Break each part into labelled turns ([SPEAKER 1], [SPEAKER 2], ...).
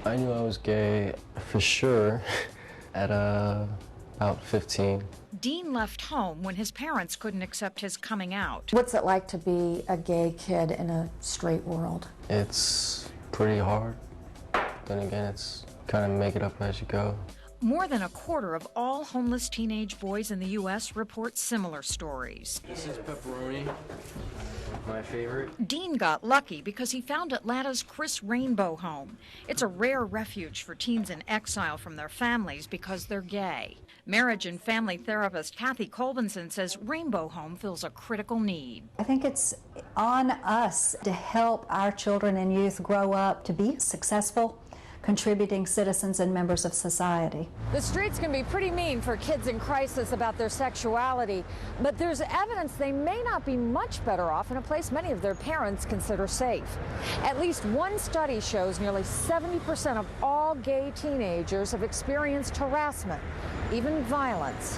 [SPEAKER 1] I knew I was gay for sure at about 15.
[SPEAKER 2] Dean left home when his parents couldn't accept his coming out.
[SPEAKER 3] What's it like to be a gay kid in a straight world?
[SPEAKER 1] It's pretty hard. Then again, it's kind of make it up as you go.
[SPEAKER 2] More than a quarter of all homeless teenage boys in the U.S. report similar stories.
[SPEAKER 1] This is pepperoni, my favorite.
[SPEAKER 2] Dean got lucky because he found Atlanta's Chris Rainbow Home. It's a rare refuge for teens in exile from their families because they're gay. Marriage and family therapist Kathy Colbinson says Rainbow Home fills a critical need.
[SPEAKER 4] I think it's on us to help our children and youth grow up to be successful, contributing citizens and members of society.
[SPEAKER 5] The streets can be pretty mean for kids in crisis about their sexuality, but there's evidence they may not be much better off in a place many of their parents consider safe. At least one study shows nearly 70% of all gay teenagers have experienced harassment, even violence,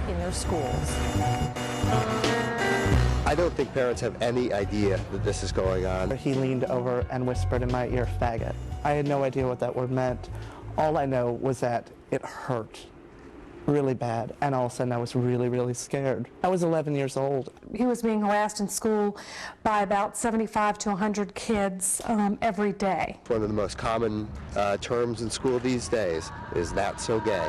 [SPEAKER 5] in their schools.
[SPEAKER 6] I don't think parents have any idea that this is going on.
[SPEAKER 7] He leaned over and whispered in my ear, "faggot." I had no idea what that word meant. All I know was that it hurt really bad, and all of a sudden I was really, really scared. I was 11 years old.
[SPEAKER 8] He was being harassed in school by about 75 to 100 kids every day.
[SPEAKER 6] One of the most common terms in school these days is "that's so gay."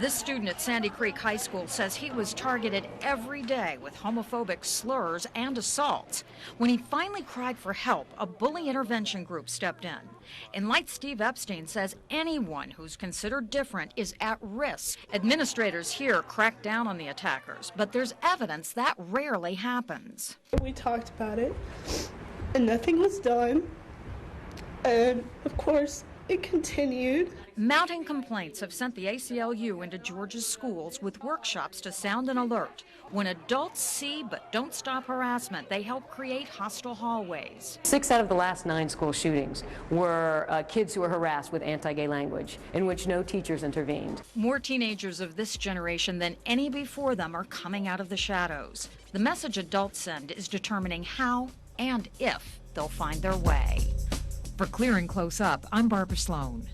[SPEAKER 2] This student at Sandy Creek High School says he was targeted every day with homophobic slurs and assaults. When he finally cried for help, a bully intervention group stepped in. Enlight Steve Epstein says anyone who's considered different is at risk. Administrators here crack down on the attackers, but there's evidence that rarely happens.
[SPEAKER 9] We talked about it, and nothing was done. And, of course, it continued.
[SPEAKER 2] Mounting complaints have sent the ACLU into Georgia's schools with workshops to sound an alert. When adults see but don't stop harassment, they help create hostile hallways.
[SPEAKER 10] 6 out of the last 9 school shootings were kids who were harassed with anti-gay language, in which no teachers intervened.
[SPEAKER 2] More teenagers of this generation than any before them are coming out of the shadows. The message adults send is determining how and if they'll find their way. For Clear and Close Up, I'm Barbara Sloan.